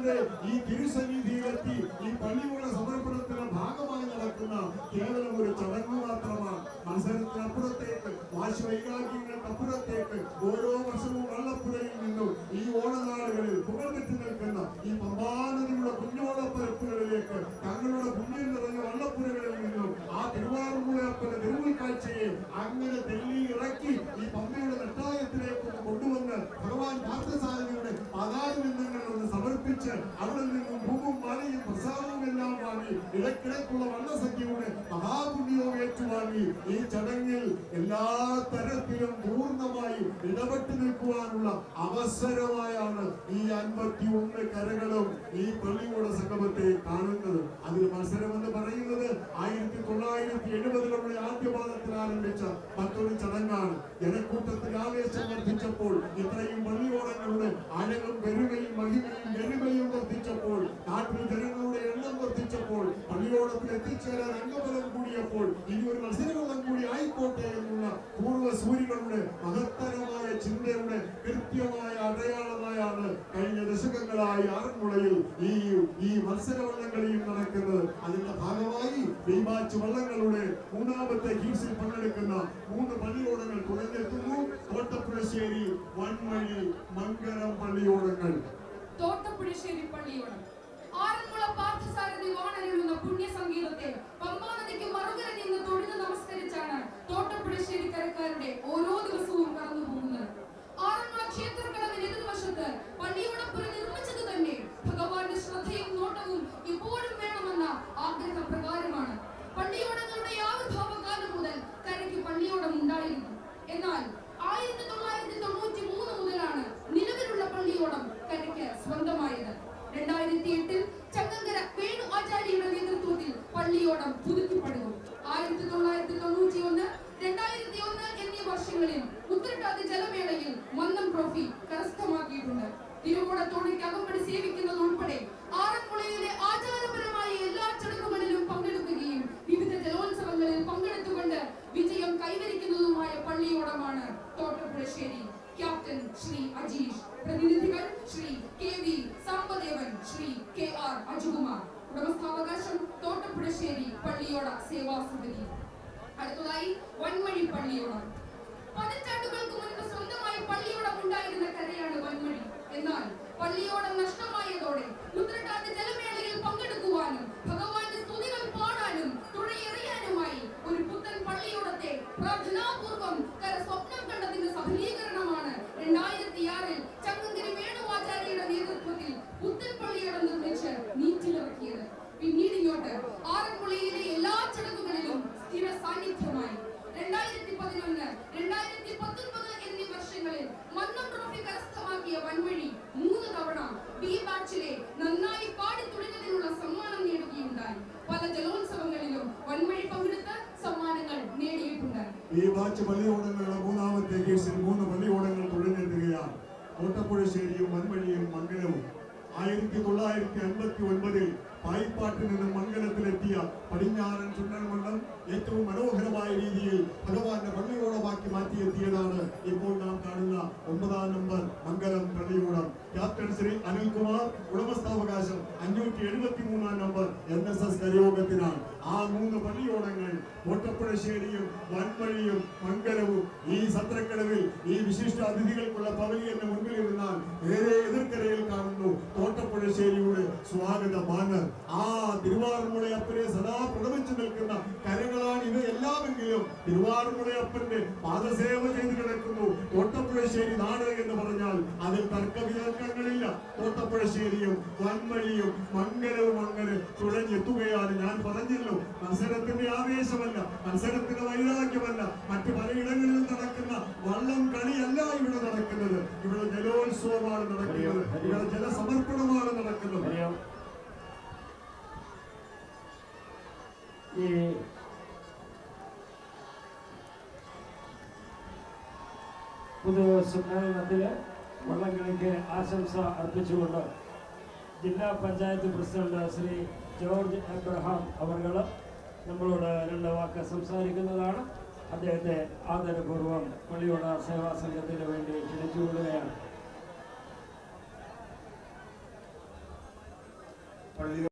പള്ളിയുടെ ഈ തിരുസന്നിധിയിലെത്തി ഈ പള്ളിയുടെ സമർപ്പണത്തിന്റെ ഭാഗമായി നടക്കുന്ന കേവലം ഒരു ചടങ്ങ് മാത്രമാണ്. മത്സരത്തിനപ്പുറത്തേക്ക്, വാശിവൈരാഗ്യങ്ങൾക്കപ്പുറത്തേക്ക് ഓരോ വർഷവും വള്ളപ്പുഴയിൽ നിന്നും ഈ ഓണനാളുകളിൽ പുകഴ്ത്തി നിൽക്കുന്ന ഈ പമ്പാനദിയുടെ കുഞ്ഞോളപ്പരപ്പുകളിലേക്ക് തങ്ങളുടെ പുണ്യം നിറഞ്ഞ വള്ളപ്പുഴകളിൽ നിന്നും ആ തിരുവാറുമുളയപ്പന്റെ തിരുവുൾക്കാഴ്ചയെ അങ്ങനെ തെല്ലി ഇറക്കി ഈ പമ്പയുടെ നെട്ടായത്തിലേക്ക് കൊണ്ടുവന്ന് ഭഗവാൻ പാർത്ഥസാരഥിയുടെ പാതാരബിന്ദങ്ങളിൽ ഒന്ന് സമർപ്പിച്ച് അവിടെ നിന്നും ഭൂമും മാലയും പ്രസാദവും എല്ലാം വാങ്ങി ഇടയ്ക്കിടയ്ക്കുള്ള വള്ളസഖ്യയുടെ മഹാപുണ്യവും ഏറ്റുവാങ്ങി ഈ ചടങ്ങിൽ എല്ലാ തരത്തിലും പൂർണ്ണമായി ഇടപെട്ട് നിൽക്കുവാനുള്ള അവസരമായാണ് ഈ 51 കരകളും ഈ പള്ളിയുടെ സംഗമത്തെ കാണുന്നത്. അതിൽ മത്സരം എന്ന് പറയുന്നത് 1970 നമ്മുടെ ആദ്യപാദത്തിൽ ആരംഭിച്ച മറ്റൊരു ചടങ്ങാണ്. ജനക്കൂട്ടത്തിൽ ആവേശം വർദ്ധിച്ചപ്പോൾ, ഇത്രയും പള്ളിയോടങ്ങളുടെ അഴകും പെരുമയും മഹിമയും ഗരിമയും വർദ്ധിച്ചപ്പോൾ, നാട്ടിൽ ജനങ്ങളുടെ എണ്ണം വർദ്ധിച്ചപ്പോൾ, പള്ളിയോടത്തിൽ എത്തിച്ചേരാൻ അംഗബലം കൂടിയപ്പോൾ ഇനി ഒരു മത്സരബലം കൂടി ആയിക്കോട്ടെ എന്നുള്ള പൂർവ്വസൂരികളുടെ മഹത്തരമായ ചിന്തയുടെ കൃത്യമായ അടയാളമായാണ് കഴിഞ്ഞ ദശകങ്ങളായി ആറന്മുളയിൽ ഈ മത്സരവള്ളംകളിയും നടക്കുന്നത്. അതിന്റെ ഭാഗമായി ദൈവാച്ച് വള്ളങ്ങളുടെ മൂന്നാമത്തെ ഹീറ്റ്സിൽ പങ്കെടുക്കുന്ന 3 പള്ളിയോടങ്ങൾ തുറന്നെത്തുന്നു. തോട്ടപ്പുഴശ്ശേരി, വൺമഴി, മംഗലം പള്ളിയോടങ്ങൾ. തോട്ടപ്പുഴശ്ശേരി പള്ളിയോടം ആറന്മുള പാർത്ഥസാരഥി വാണരുളുന്ന പുണ്യസംഗീതത്തെ പമ്പാനദിക്ക് മറുകര നിന്ന് തൊഴുത് നമസ്കരിച്ചാണ് തോട്ടപ്പുഴശ്ശേരി കരക്കാരുടെ ഓരോ ദിവസവും കടന്നു പോകുന്നത്. ആറന്മുള ക്ഷേത്രക്കടവിന് എതിർവശത്ത് പള്ളിയോടപ്പുര നിർമ്മിച്ചത് തന്നെ ഭഗവാന്റെ ശ്രദ്ധയും നോട്ടവും എപ്പോഴും വേണമെന്ന ആഗ്രഹപ്രകാരമാണ്. പള്ളിയോടങ്ങളുടെ ആവിർഭാവകാലം മുതൽ കരയ്ക്ക് പള്ളിയോടം ഉണ്ടായിരുന്നു. എന്നാൽ 1993 മുതലാണ് നിലവിലുള്ള പള്ളിയോടം കരയ്ക്ക് സ്വന്തമായത്. 2008 ചങ്ങങ്കര വേണു ആചാര്യയുടെ നേതൃത്വത്തിൽ പള്ളിയോടം പുതുക്കിപ്പണിതു. 1991, 2001 എന്നീ വർഷങ്ങളിൽ ഉത്രട്ടാതി ജലമേളയിൽ മന്നം ട്രോഫി കരസ്ഥമാക്കിയിട്ടുണ്ട്. തിരുവോണത്തോണിക്ക് അകമ്പടി സേവിക്കുന്നത് ഉൾപ്പെടെ ആറന്മുളയിലെ ആചാരപരമായ എല്ലാ ചടങ്ങുകളിലും പങ്കെടുക്കുകയും വിവിധ ജലോത്സവങ്ങളിൽ പങ്കെടുത്തുകൊണ്ട് വിജയം കൈവരിക്കുന്നതുമായ പള്ളിയോടമാണ് തോട്ടപ്പുഴശ്ശേരി. ക്യാപ്റ്റൻ ശ്രീ അജീഷ്, പ്രതിനിധികൾ ശ്രീ KV സാമ്പദേവൻ, ശ്രീ KR അജുകുമാർ. ഉടമസ്ഥാവകാശം തോട്ടപ്പുഴശ്ശേരി പള്ളിയോട സേവാ സമിതി. അടുത്തതായി വൺമഴി പള്ളിയോടം. പതിറ്റാണ്ടുകൾക്ക് മുൻപ് സ്വന്തമായി പള്ളിയോടം ഉണ്ടായിരുന്ന കരയാണ് വൺമഴി. എന്നാൽ പള്ളിയോടം നഷ്ടമായതോടെ ഉത്രട്ടാതി ജലമേളയിൽ പങ്കെടുക്കുവാനും ഭഗവാന്റെ സ്തുതികൾ പാടാനും തുഴയെറിയാനുമായി ഒരു പുത്തൻ പള്ളിയോടത്തെ പ്രാർത്ഥനാപൂർവം കര സ്വപ്നം കണ്ടതിന്റെ സഫലീകരണമാണ് 2006 ചങ്ങങ്കരി വേണുവാചാര്യയുടെ നേതൃത്വത്തിൽ പുത്തൻ പള്ളിയോടം നിർമ്മിച്ച് നീറ്റിലിറക്കിയത്. പിന്നീട് ഇങ്ങോട്ട് ആറന്മുളയിലെ എല്ലാ ചടങ്ങുകളിലും സ്ഥിര സാന്നിധ്യമായി. 2011, 2019 എന്നീ വർഷങ്ങളിൽ മന്നം ട്രോഫി കരസ്ഥമാക്കിയ വൻവഴി 3 തവണ ബി ബാച്ചിലെ നന്നായി പാടി തുടങ്ങിയതിനുള്ള സമ്മാനം നേടുകയുണ്ടായി. പല ജലോത്സവങ്ങളിലും വൻവഴി പങ്കെടുത്ത് സമ്മാനങ്ങൾ നേടിയിട്ടുണ്ട്. ഈ ബാച്ച് പള്ളിയോടങ്ങളുടെ മൂന്നാമത്തെ കേസിൽ 3 പള്ളിയോടങ്ങൾ തുടങ്ങിയെത്തുകയാണ്. തോട്ടപ്പുഴശ്ശേരിയും വൻവഴിയും മംഗലവും. 1959 പായിപ്പാട്ടിൽ നിന്നും മംഗലത്തിലെത്തിയ പടിഞ്ഞാറൻ ചുണ്ടൻവള്ളം ഏറ്റവും മനോഹരമായ രീതിയിൽ ഭഗവാന്റെ പള്ളിയോടമാക്കി മാറ്റിയെത്തിയതാണ് ഇപ്പോൾ നാം കാണുന്ന 9ാം നമ്പർ മംഗലം പള്ളിയോടം. ക്യാപ്റ്റൻ ശ്രീ അനിൽകുമാർ. ഉടമസ്ഥാവകാശം 573ാം നമ്പർ NSS കരയോഗത്തിനാണ്. ആ 3 പള്ളിയോടങ്ങൾ തോട്ടപ്പുഴശ്ശേരിയും വൻവഴിയും മംഗലവും ഈ സത്രക്കടവിൽ ഈ വിശിഷ്ട അതിഥികൾക്കുള്ള പവലിയന്റെ മുൻപിൽ ഇരുന്നാൽ നേരെ എതിർക്കരയിൽ കാണുന്നു തോട്ടപ്പുഴശ്ശേരിയുടെ സ്വാഗത ബാനർ. ആ തിരുവാറുമുളയപ്പനെ സദാ പ്രണമിച്ചു നിൽക്കുന്ന കരകളാണ് ഇവയെല്ലാമെങ്കിലും തിരുവാറുമുളയപ്പന്റെ പാദസേവ ചെയ്ത് കിടക്കുന്നു തോട്ടപ്പുഴശ്ശേരി നാട് എന്ന് പറഞ്ഞാൽ അതിൽ തർക്കവിതർക്കങ്ങളില്ല. തോട്ടപ്പുഴശ്ശേരിയും വൻവഴിയും മംഗലവും അങ്ങനെ തുഴഞ്ഞെത്തുകയാണ്. ഞാൻ പറഞ്ഞല്ലോ, മത്സരത്തിന്റെ ആവേശമല്ല, മത്സരത്തിന്റെ വൈരാഗ്യമല്ല, മറ്റു പലയിടങ്ങളിൽ നടക്കുന്ന വള്ളം കളിയല്ല ഇവിടെ നടക്കുന്നത്. ഇവിടെ ജലോത്സവമാണ് നടക്കുന്നത്, ഇവിടെ ജലസമർപ്പണമാണ് നടക്കുന്നത്. ഈ പുതുസമ്മേളനത്തില് വള്ളംകളിക്ക് ആശംസ അർപ്പിച്ചുകൊണ്ട് ജില്ലാ പഞ്ചായത്ത് പ്രസിഡന്റ് ശ്രീ ജോർജ് എബ്രഹാം അവർ നമ്മളോട് 2 വാക്ക് സംസാരിക്കുന്നതാണ്. അദ്ദേഹത്തെ ആദരപൂർവ്വം പള്ളിയോട സേവാ സംഘത്തിന് വേണ്ടി ക്ഷണിച്ചുകൊള്ളുകയാണ്. പള്ളി